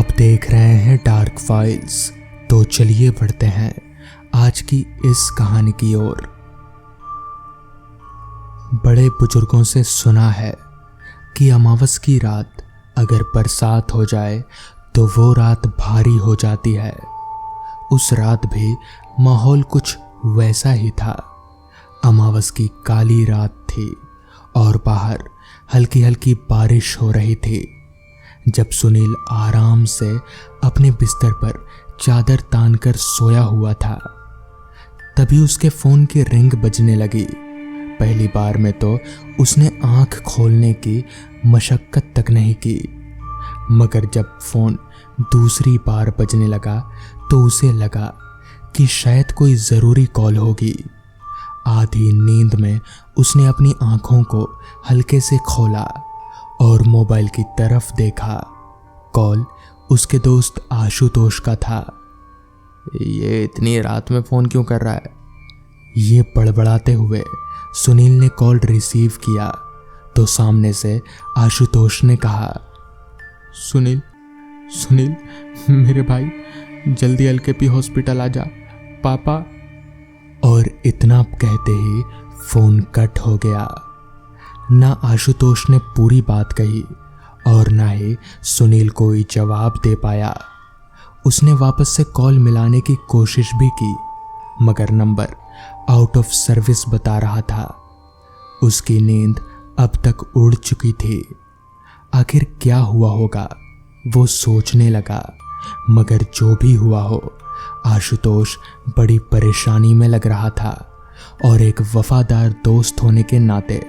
आप देख रहे हैं डार्क फाइल्स। तो चलिए बढ़ते हैं आज की इस कहानी की ओर। बड़े बुजुर्गों से सुना है कि अमावस की रात अगर बरसात हो जाए तो वो रात भारी हो जाती है। उस रात भी माहौल कुछ वैसा ही था। अमावस की काली रात थी और बाहर हल्की हल्की बारिश हो रही थी। जब सुनील आराम से अपने बिस्तर पर चादर तानकर सोया हुआ था, तभी उसके फोन की रिंग बजने लगी। पहली बार में तो उसने आंख खोलने की मशक्कत तक नहीं की, मगर जब फोन दूसरी बार बजने लगा तो उसे लगा कि शायद कोई जरूरी कॉल होगी। आधी नींद में उसने अपनी आंखों को हल्के से खोला और मोबाइल की तरफ देखा। कॉल उसके दोस्त आशुतोष का था। ये इतनी रात में फ़ोन क्यों कर रहा है? ये बड़बड़ाते हुए सुनील ने कॉल रिसीव किया तो सामने से आशुतोष ने कहा, सुनील सुनील मेरे भाई, जल्दी एलकेपी हॉस्पिटल आ जा, पापा। और इतना कहते ही फोन कट हो गया। ना आशुतोष ने पूरी बात कही और ना ही सुनील कोई जवाब दे पाया। उसने वापस से कॉल मिलाने की कोशिश भी की, मगर नंबर आउट ऑफ सर्विस बता रहा था। उसकी नींद अब तक उड़ चुकी थी। आखिर क्या हुआ होगा वो सोचने लगा, मगर जो भी हुआ हो, आशुतोष बड़ी परेशानी में लग रहा था और एक वफादार दोस्त होने के नाते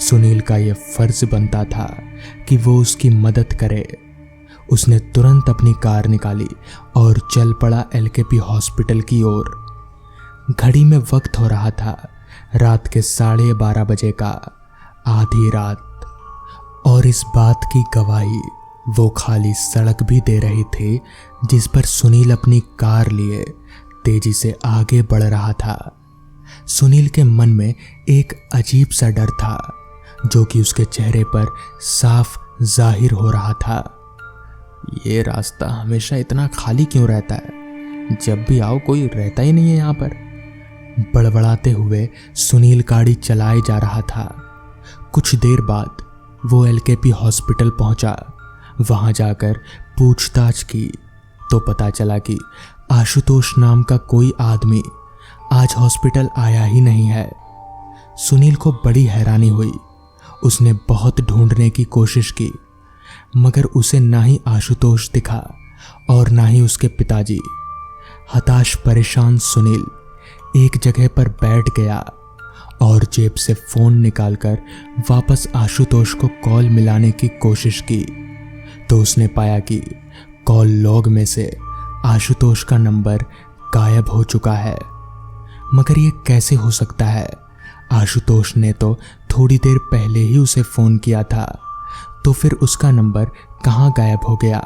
सुनील का यह फर्ज बनता था कि वो उसकी मदद करे। उसने तुरंत अपनी कार निकाली और चल पड़ा एलकेपी हॉस्पिटल की ओर। घड़ी में वक्त हो रहा था रात के 12:30 बजे का, आधी रात। और इस बात की गवाही वो खाली सड़क भी दे रही थी जिस पर सुनील अपनी कार लिए तेजी से आगे बढ़ रहा था। सुनील के मन में एक अजीब सा डर था जो कि उसके चेहरे पर साफ जाहिर हो रहा था। ये रास्ता हमेशा इतना खाली क्यों रहता है? जब भी आओ कोई रहता ही नहीं है यहाँ पर। बड़बड़ाते हुए सुनील गाड़ी चलाए जा रहा था। कुछ देर बाद वो एलकेपी हॉस्पिटल पहुंचा। वहां जाकर पूछताछ की तो पता चला कि आशुतोष नाम का कोई आदमी आज हॉस्पिटल आया ही नहीं है। सुनील को बड़ी हैरानी हुई। उसने बहुत ढूंढने की कोशिश की, मगर उसे ना ही आशुतोष दिखा और ना ही उसके पिताजी। हताश परेशान सुनील एक जगह पर बैठ गया और जेब से फोन निकालकर वापस आशुतोष को कॉल मिलाने की कोशिश की तो उसने पाया कि कॉल लॉग में से आशुतोष का नंबर गायब हो चुका है। मगर ये कैसे हो सकता है? आशुतोष ने तो थोड़ी देर पहले ही उसे फोन किया था, तो फिर उसका नंबर कहाँ गायब हो गया?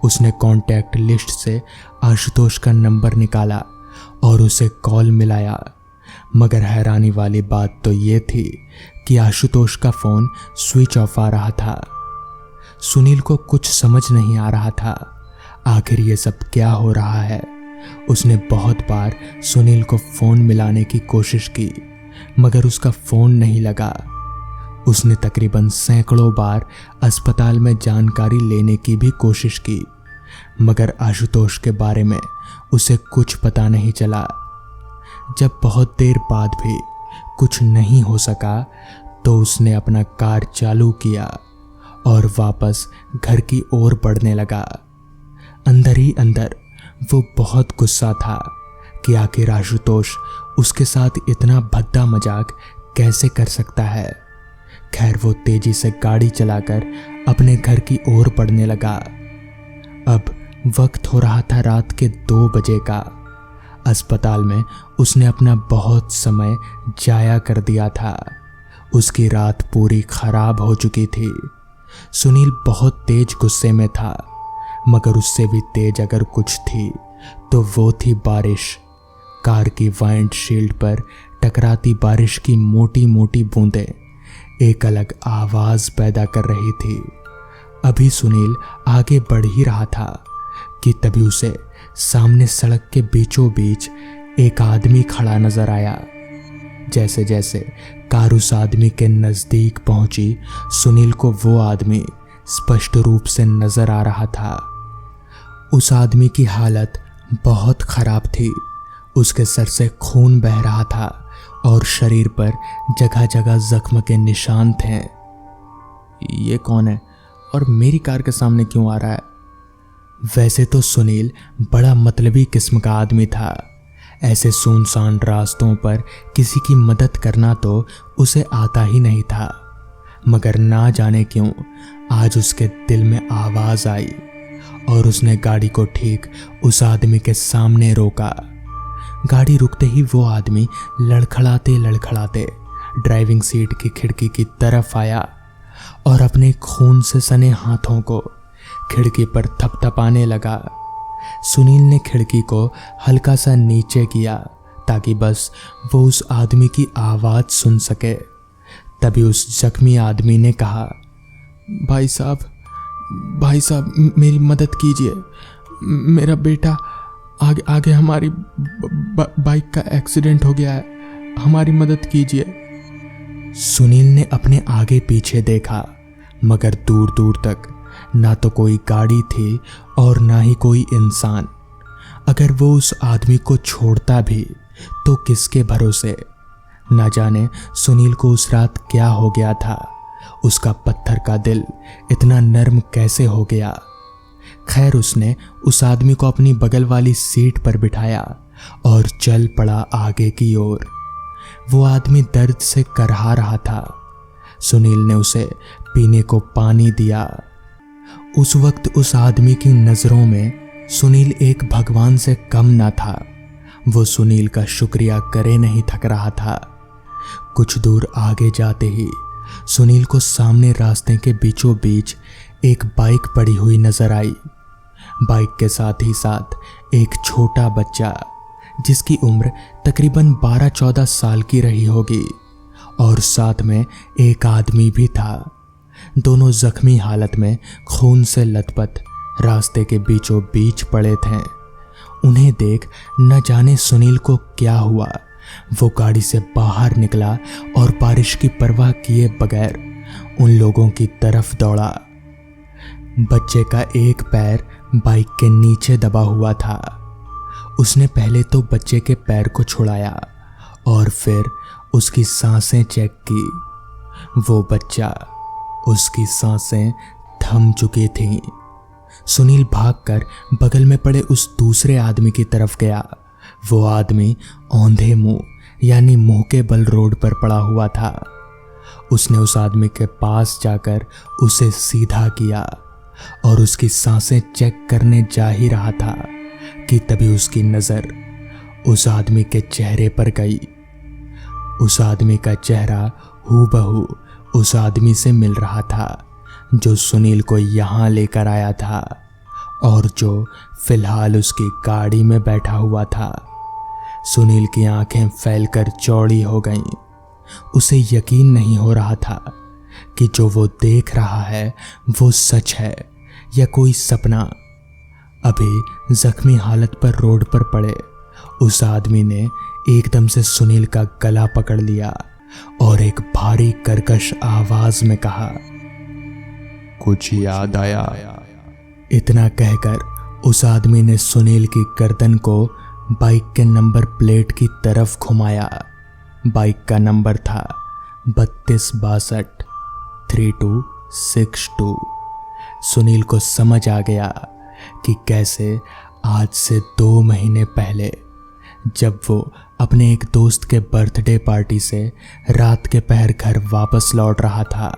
उसने कॉन्टैक्ट लिस्ट से आशुतोष का नंबर निकाला और उसे कॉल मिलाया, मगर हैरानी वाली बात तो ये थी कि आशुतोष का फोन स्विच ऑफ आ रहा था। सुनील को कुछ समझ नहीं आ रहा था, आखिर ये सब क्या हो रहा है। उसने बहुत बार सुनील को फोन मिलाने की कोशिश की, मगर उसका फोन नहीं लगा। उसने तकरीबन सैकड़ों बार अस्पताल में जानकारी लेने की भी कोशिश की, मगर आशुतोष के बारे में उसे कुछ पता नहीं चला। जब बहुत देर बाद भी कुछ नहीं हो सका तो उसने अपना कार चालू किया और वापस घर की ओर बढ़ने लगा। अंदर ही अंदर वो बहुत गुस्सा था कि आखिर आशुतोष उसके साथ इतना भद्दा मजाक कैसे कर सकता है। खैर वो तेजी से गाड़ी चलाकर अपने घर की ओर बढ़ने लगा। अब वक्त हो रहा था रात के 2 बजे का। अस्पताल में उसने अपना बहुत समय जाया कर दिया था। उसकी रात पूरी खराब हो चुकी थी। सुनील बहुत तेज गुस्से में था, मगर उससे भी तेज अगर कुछ थी तो वो थी बारिश। कार की वाइंडशील्ड पर टकराती बारिश की मोटी मोटी बूंदें एक अलग आवाज पैदा कर रही थी। अभी सुनील आगे बढ़ ही रहा था कि तभी उसे सामने सड़क के बीचों बीच एक आदमी खड़ा नजर आया। जैसे जैसे कार उस आदमी के नजदीक पहुंची, सुनील को वो आदमी स्पष्ट रूप से नजर आ रहा था। उस आदमी की हालत बहुत खराब थी। उसके सर से खून बह रहा था और शरीर पर जगह जगह जख्म के निशान थे। ये कौन है और मेरी कार के सामने क्यों आ रहा है? वैसे तो सुनील बड़ा मतलबी किस्म का आदमी था। ऐसे सुनसान रास्तों पर किसी की मदद करना तो उसे आता ही नहीं था, मगर ना जाने क्यों आज उसके दिल में आवाज आई और उसने गाड़ी को ठीक उस आदमी के सामने रोका। गाड़ी रुकते ही वो आदमी लड़खड़ाते लड़खड़ाते ड्राइविंग सीट की खिड़की की तरफ आया और अपने खून से सने हाथों को खिड़की पर थपथपाने लगा। सुनील ने खिड़की को हल्का सा नीचे किया ताकि बस वो उस आदमी की आवाज सुन सके। तभी उस जख्मी आदमी ने कहा, भाई साहब मेरी मदद कीजिए। मेरा बेटा आगे हमारी बाइक का एक्सीडेंट हो गया है, हमारी मदद कीजिए। सुनील ने अपने आगे पीछे देखा, मगर दूर दूर तक ना तो कोई गाड़ी थी और ना ही कोई इंसान। अगर वो उस आदमी को छोड़ता भी तो किसके भरोसे। ना जाने सुनील को उस रात क्या हो गया था, उसका पत्थर का दिल इतना नर्म कैसे हो गया। खैर उसने उस आदमी को अपनी बगल वाली सीट पर बिठाया और चल पड़ा आगे की ओर। वो आदमी दर्द से करहा रहा था। सुनील ने उसे पीने को पानी दिया। उस वक्त उस आदमी की नजरों में सुनील एक भगवान से कम ना था। वो सुनील का शुक्रिया करे नहीं थक रहा था। कुछ दूर आगे जाते ही सुनील को सामने रास्ते के बीचों बीच एक बाइक पड़ी हुई नजर आई। बाइक के साथ ही साथ एक छोटा बच्चा जिसकी उम्र तकरीबन 12-14 साल की रही होगी और साथ में एक आदमी भी था। दोनों जख्मी हालत में खून से लथपथ रास्ते के बीचों बीच पड़े थे। उन्हें देख न जाने सुनील को क्या हुआ। वो गाड़ी से बाहर निकला और बारिश की परवाह किए बगैर उन लोगों की तरफ दौड़ा। बच्चे का एक पैर बाइक के नीचे दबा हुआ था। उसने पहले तो बच्चे के पैर को छुड़ाया और फिर उसकी सांसें चेक की। वो बच्चा, उसकी सांसें थम चुकी थीं। सुनील भागकर बगल में पड़े उस दूसरे आदमी की तरफ गया। वो आदमी औंधे मुंह यानी मुंह के बल रोड पर पड़ा हुआ था। उसने उस आदमी के पास जाकर उसे सीधा किया और उसकी सांसें चेक करने जा ही रहा था कि तभी उसकी नजर उस आदमी के चेहरे पर गई। उस आदमी का चेहरा हूबहू उस आदमी से मिल रहा था जो सुनील को यहाँ लेकर आया था और जो फिलहाल उसकी गाड़ी में बैठा हुआ था। सुनील की आंखें फैलकर चौड़ी हो गईं। उसे यकीन नहीं हो रहा था कि जो वो देख रहा है वो सच है या कोई सपना। अभी जख्मी हालत पर रोड पर पड़े उस आदमी ने एकदम से सुनील का गला पकड़ लिया और एक भारी कर्कश आवाज में कहा, कुछ याद आया? इतना कहकर उस आदमी ने सुनील की गर्दन को बाइक के नंबर प्लेट की तरफ घुमाया। बाइक का नंबर था 3262 3262। सुनील को समझ आ गया कि कैसे आज से 2 महीने पहले जब वो अपने एक दोस्त के बर्थडे पार्टी से रात के पहर घर वापस लौट रहा था,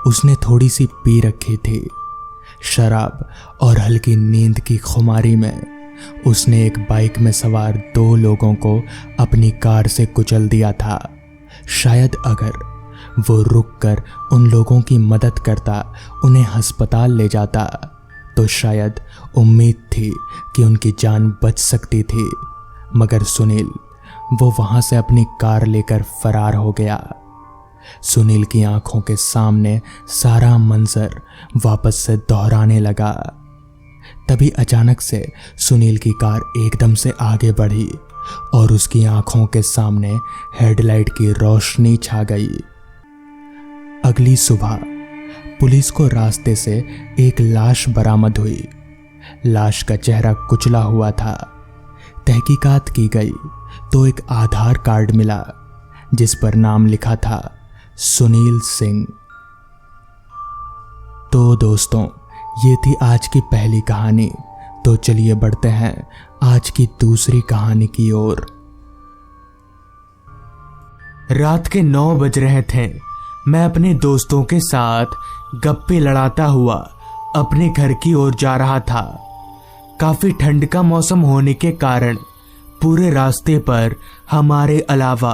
उसने थोड़ी सी पी रखी थी। शराब और हल्की नींद की खुमारी में उसने एक बाइक में सवार 2 लोगों को अपनी कार से कुचल दिया था। शायद अगर वो रुककर उन लोगों की मदद करता, उन्हें अस्पताल ले जाता, तो शायद उम्मीद थी कि उनकी जान बच सकती थी। मगर सुनील वो वहां से अपनी कार लेकर फरार हो गया। सुनील की आंखों के सामने सारा मंजर वापस से दोहराने लगा। तभी अचानक से सुनील की कार एकदम से आगे बढ़ी और उसकी आंखों के सामने हेडलाइट की रोशनी छा गई। अगली सुबह पुलिस को रास्ते से एक लाश बरामद हुई। लाश का चेहरा कुचला हुआ था। तहकीकात की गई तो एक आधार कार्ड मिला जिस पर नाम लिखा था सुनील सिंह। तो दोस्तों, ये थी आज की पहली कहानी। तो चलिए बढ़ते हैं आज की दूसरी कहानी की ओर। रात के 9 बज रहे थे। मैं अपने दोस्तों के साथ गप्पे लड़ाता हुआ अपने घर की ओर जा रहा था। काफी ठंड का मौसम होने के कारण पूरे रास्ते पर हमारे अलावा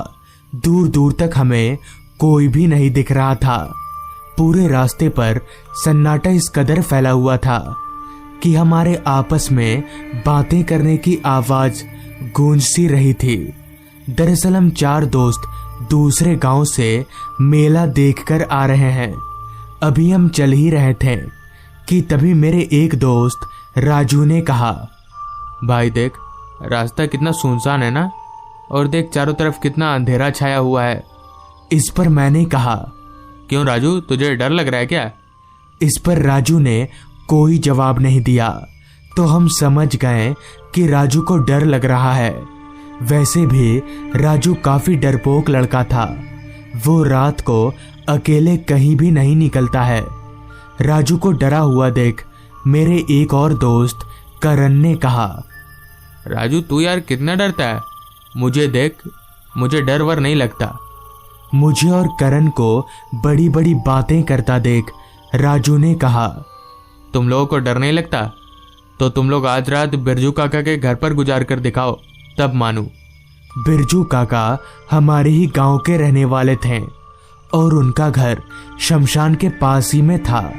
दूर दूर तक हमें कोई भी नहीं दिख रहा था। पूरे रास्ते पर सन्नाटा इस कदर फैला हुआ था कि हमारे आपस में बातें करने की आवाज गूंज सी रही थी। दरअसल हम 4 दोस्त दूसरे गांव से मेला देखकर आ रहे हैं। अभी हम चल ही रहे थे कि तभी मेरे एक दोस्त राजू ने कहा, भाई देख, रास्ता कितना सुनसान है ना, और देख चारों तरफ कितना अंधेरा छाया हुआ है। इस पर मैंने कहा, क्यों राजू, तुझे डर लग रहा है क्या? इस पर राजू ने कोई जवाब नहीं दिया। तो हम समझ गए कि राजू को डर लग रहा है। वैसे भी राजू काफी डरपोक लड़का था। वो रात को अकेले कहीं भी नहीं निकलता है। राजू को डरा हुआ देख मेरे एक और दोस्त करण ने कहा, राजू तू यार कितना डरता है, मुझे देख, मुझे डर वर नहीं लगता। मुझे और करण को बड़ी बड़ी बातें करता देख राजू ने कहा, तुम लोगों को डर नहीं लगता तो तुम लोग आज रात बिरजू काका के घर पर गुजार कर दिखाओ, तब मानू। बिरजू काका हमारे ही गांव के रहने वाले थे और उनका घर शमशान के पास ही में था।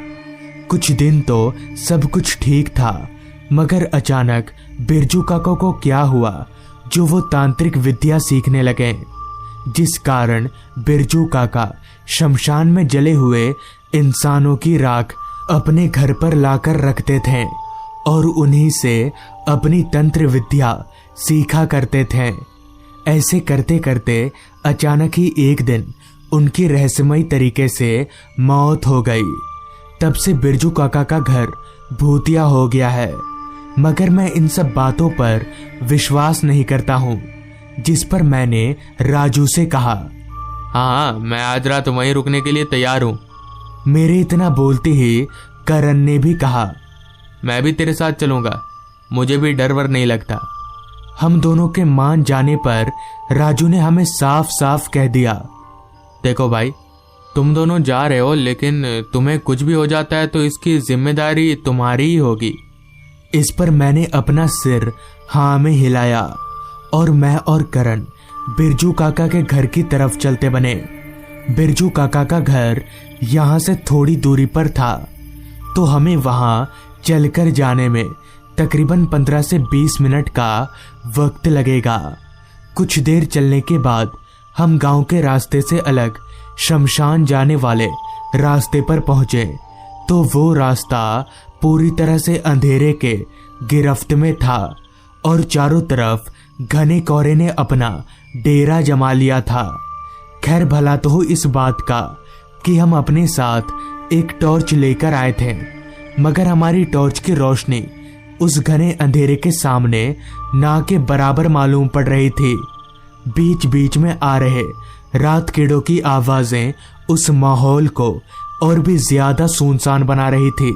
कुछ दिन तो सब कुछ ठीक था, मगर अचानक बिरजू काका को क्या हुआ जो वो तांत्रिक विद्या सीखने लगे, जिस कारण बिरजू काका शमशान में जले हुए इंसानों की राख अपने घर पर लाकर रखते थे और उन्हीं से अपनी तंत्र विद्या सीखा करते थे। ऐसे करते करते अचानक ही एक दिन उनकी रहस्यमयी तरीके से मौत हो गई। तब से बिरजू काका का घर भूतिया हो गया है। मगर मैं इन सब बातों पर विश्वास नहीं करता हूँ, जिस पर मैंने राजू से कहा, हाँ मैं आज रात वहीं रुकने के लिए तैयार हूँ। मेरे इतना बोलते ही करण ने भी कहा, मैं भी तेरे साथ चलूंगा, मुझे भी डर वर नहीं लगता। हम दोनों के मान जाने पर राजू ने हमें साफ साफ कह दिया, देखो भाई, तुम दोनों जा रहे हो, लेकिन तुम्हें कुछ भी हो जाता है तो इसकी जिम्मेदारी तुम्हारी ही होगी। इस पर मैंने अपना सिर हाँ में हिलाया और मैं और करण बिरजू काका के घर की तरफ चलते बने। बिरजू काका का घर यहाँ से थोड़ी दूरी पर था, तो हमें वहाँ चलकर जाने में तकरीबन 15 से 20 मिनट का वक्त लगेगा। कुछ देर चलने के बाद हम गांव के रास्ते से अलग शमशान जाने वाले रास्ते पर पहुंचे, तो वो रास्ता पूरी तरह से अंधेरे के गिरफ्त में था और चारों तरफ घने कोहरे ने अपना डेरा जमा लिया था। खैर भला तो हो इस बात का कि हम अपने साथ एक टॉर्च लेकर आए थे, मगर हमारी टॉर्च की रोशनी उस घने अंधेरे के सामने ना के बराबर मालूम पड़ रही थी। बीच बीच में आ रहे रात कीड़ों की आवाजें उस माहौल को और भी ज्यादा सुनसान बना रही थी।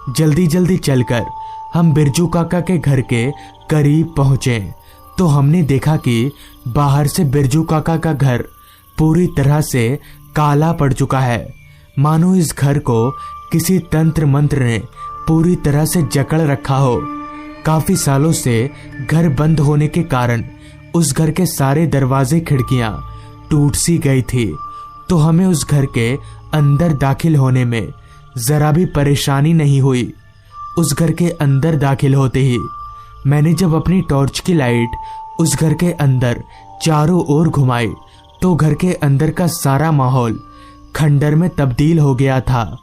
जल्दी जल्दी चलकर हम बिरजू काका के घर के करीब पहुंचे, तो हमने देखा कि बाहर से बिरजू काका का घर पूरी तरह से काला पड़ चुका है, मानो इस घर को किसी तंत्र मंत्र ने पूरी तरह से जकड़ रखा हो। काफी सालों से घर बंद होने के कारण उस घर के सारे दरवाजे खिड़कियां टूट सी गई थी, तो हमें उस घर के अंदर दाखिल होने में जरा भी परेशानी नहीं हुई। उस घर के अंदर दाखिल होते ही मैंने जब अपनी टॉर्च की लाइट उस घर के अंदर चारों ओर घुमाई, तो घर के अंदर का सारा माहौल खंडर में तब्दील हो गया था।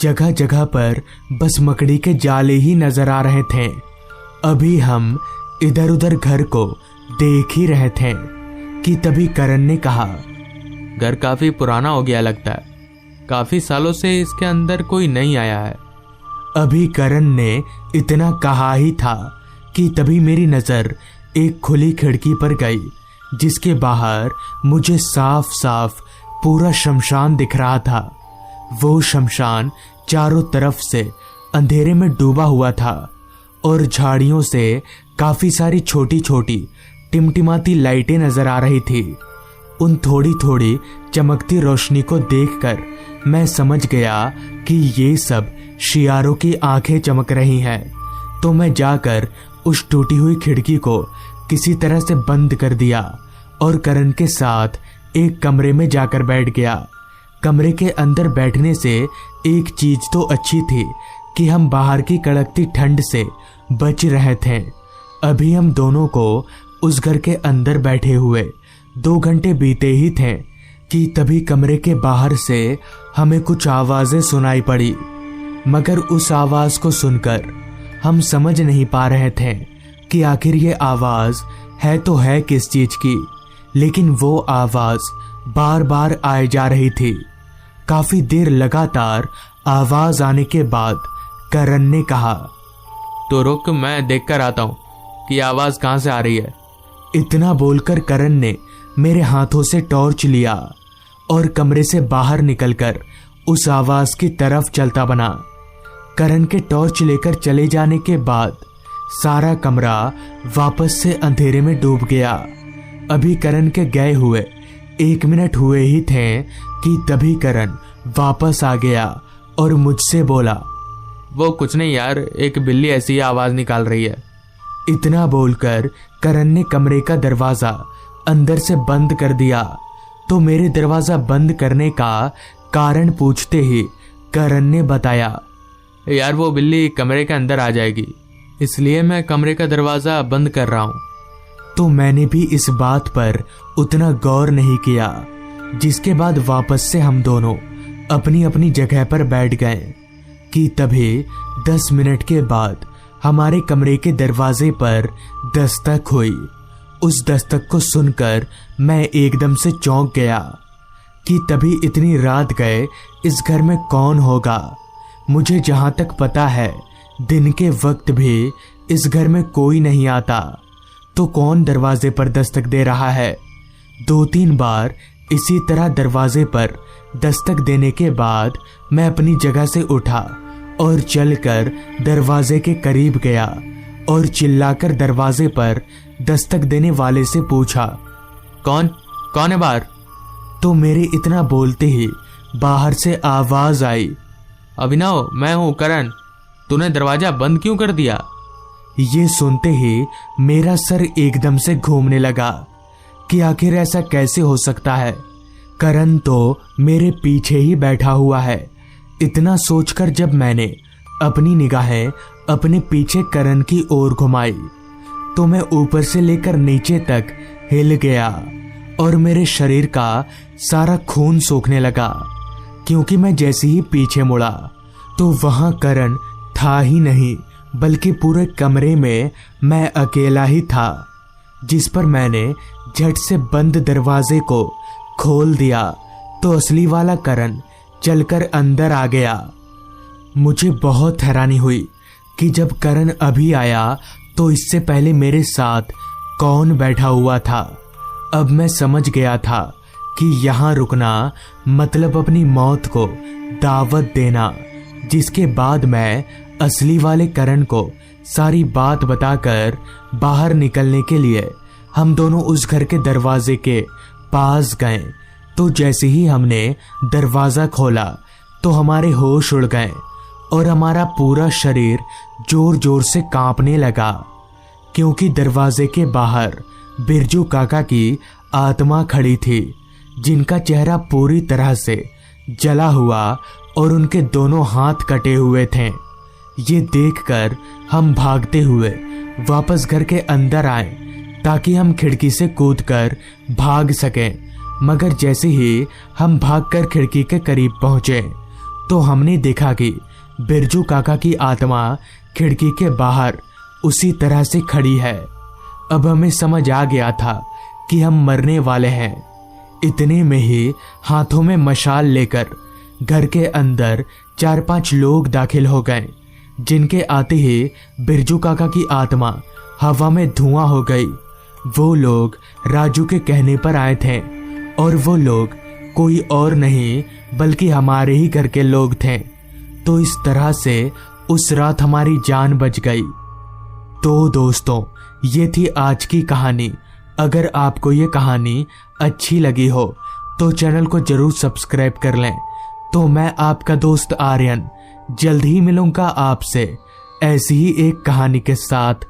जगह जगह पर बस मकड़ी के जाले ही नजर आ रहे थे। अभी हम इधर उधर घर को देख ही रहे थे कि तभी करण ने कहा, घर काफी पुराना हो गया लगता है, काफी सालों से इसके अंदर कोई नहीं आया है। अभी करण ने इतना कहा ही था कि तभी मेरी नजर एक खुली खिड़की पर गई, जिसके बाहर मुझे साफ साफ पूरा शमशान दिख रहा था। वो शमशान चारों तरफ से अंधेरे में डूबा हुआ था और झाड़ियों से काफी सारी छोटी छोटी टिमटिमाती लाइटें नजर आ रही थी। उन थोड़ी थोड़ी चमकती रोशनी को देखकर मैं समझ गया कि ये सब शियारों की आंखें चमक रही हैं। तो मैं जाकर उस टूटी हुई खिड़की को किसी तरह से बंद कर दिया और करण के साथ एक कमरे में जाकर बैठ गया। कमरे के अंदर बैठने से एक चीज तो अच्छी थी कि हम बाहर की कड़कती ठंड से बच रहे थे। अभी हम दोनों को उस घर के अंदर बैठे हुए 2 घंटे बीते ही थे कि तभी कमरे के बाहर से हमें कुछ आवाजें सुनाई पड़ी, मगर उस आवाज को सुनकर हम समझ नहीं पा रहे थे कि आखिर ये आवाज है तो है किस चीज की। लेकिन वो आवाज बार बार आए जा रही थी। काफी देर लगातार आवाज आने के बाद करण ने कहा, तो रुक, मैं देखकर आता हूं कि आवाज कहां से आ रही है। इतना बोलकर करण ने मेरे हाथों से टॉर्च लिया और कमरे से बाहर निकलकर उस आवाज की तरफ चलता बना। करण के टॉर्च लेकर चले जाने के बाद सारा कमरा वापस से अंधेरे में डूब गया। अभी करण के गए हुए 1 मिनट हुए ही थे कि तभी करण वापस आ गया और मुझसे बोला, वो कुछ नहीं यार, एक बिल्ली ऐसी आवाज निकाल रही है। इतना बोलकर करण ने कमरे का दरवाजा अंदर से बंद कर दिया। तो मेरे दरवाजा बंद करने का कारण पूछते ही करण ने बताया, यार वो बिल्ली कमरे के अंदर आ जाएगी, इसलिए मैं कमरे का दरवाजा बंद कर रहा हूं। तो मैंने भी इस बात पर उतना गौर नहीं किया, जिसके बाद वापस से हम दोनों अपनी अपनी जगह पर बैठ गए कि तभी 10 मिनट के बाद हमारे कमरे के दरवाजे पर दस्तक हुई। उस दस्तक को सुनकर मैं एकदम से चौंक गया कि तभी इतनी रात गए इस घर में कौन होगा। मुझे जहां तक पता है दिन के वक्त भी इस घर में कोई नहीं आता, तो कौन दरवाजे पर दस्तक दे रहा है। 2-3 बार इसी तरह दरवाजे पर दस्तक देने के बाद मैं अपनी जगह से उठा और चलकर दरवाजे के करीब गया और चिल्लाकर दरवाजे पर दस्तक देने वाले से पूछा, कौन है बाहर? तो मेरे इतना बोलते ही बाहर से आवाज आई, अभिनव, मैं हूं करण, तूने दरवाजा बंद क्यों कर दिया? ये सुनते ही मेरा सर एकदम से घूमने लगा कि आखिर ऐसा कैसे हो सकता है। करण तो मेरे पीछे ही बैठा हुआ है। इतना सोचकर जब मैंने अपनी निगाहें अपने पीछे करण की ओर घुमाई तो मैं ऊपर से लेकर नीचे तक हिल गया और मेरे शरीर का सारा खून सूखने लगा, क्योंकि मैं जैसे ही पीछे मुड़ा तो वहां करण था ही नहीं, बल्कि पूरे कमरे में मैं अकेला ही था, जिस पर मैंने झट से बंद दरवाजे को खोल दिया तो असली वाला करण चलकर अंदर आ गया। मुझे बहुत हैरानी हुई कि जब करण अभी आया तो इससे पहले मेरे साथ कौन बैठा हुआ था। अब मैं समझ गया था कि यहाँ रुकना मतलब अपनी मौत को दावत देना, जिसके बाद मैं असली वाले करण को सारी बात बताकर बाहर निकलने के लिए हम दोनों उस घर के दरवाजे के पास गए। तो जैसे ही हमने दरवाजा खोला तो हमारे होश उड़ गए और हमारा पूरा शरीर जोर जोर से कांपने लगा, क्योंकि दरवाजे के बाहर बिरजू काका की आत्मा खड़ी थी, जिनका चेहरा पूरी तरह से जला हुआ और उनके दोनों हाथ कटे हुए थे। ये देखकर हम भागते हुए वापस घर के अंदर आए ताकि हम खिड़की से कूदकर भाग सकें, मगर जैसे ही हम भागकर खिड़की के करीब पहुंचे तो हमने देखा कि बिरजू काका की आत्मा खिड़की के बाहर उसी तरह से खड़ी है। अब हमें समझ आ गया था कि हम मरने वाले हैं। इतने में ही हाथों में मशाल लेकर घर के अंदर 4-5 लोग दाखिल हो गए, जिनके आते ही बिरजू काका की आत्मा हवा में धुआं हो गई। वो लोग राजू के कहने पर आए थे और वो लोग कोई और नहीं बल्कि हमारे ही घर के लोग थे। तो इस तरह से उस रात हमारी जान बच गई। तो दोस्तों, ये थी आज की कहानी। अगर आपको ये कहानी अच्छी लगी हो तो चैनल को जरूर सब्सक्राइब कर लें। तो मैं आपका दोस्त आर्यन जल्द ही मिलूंगा आपसे ऐसी ही एक कहानी के साथ।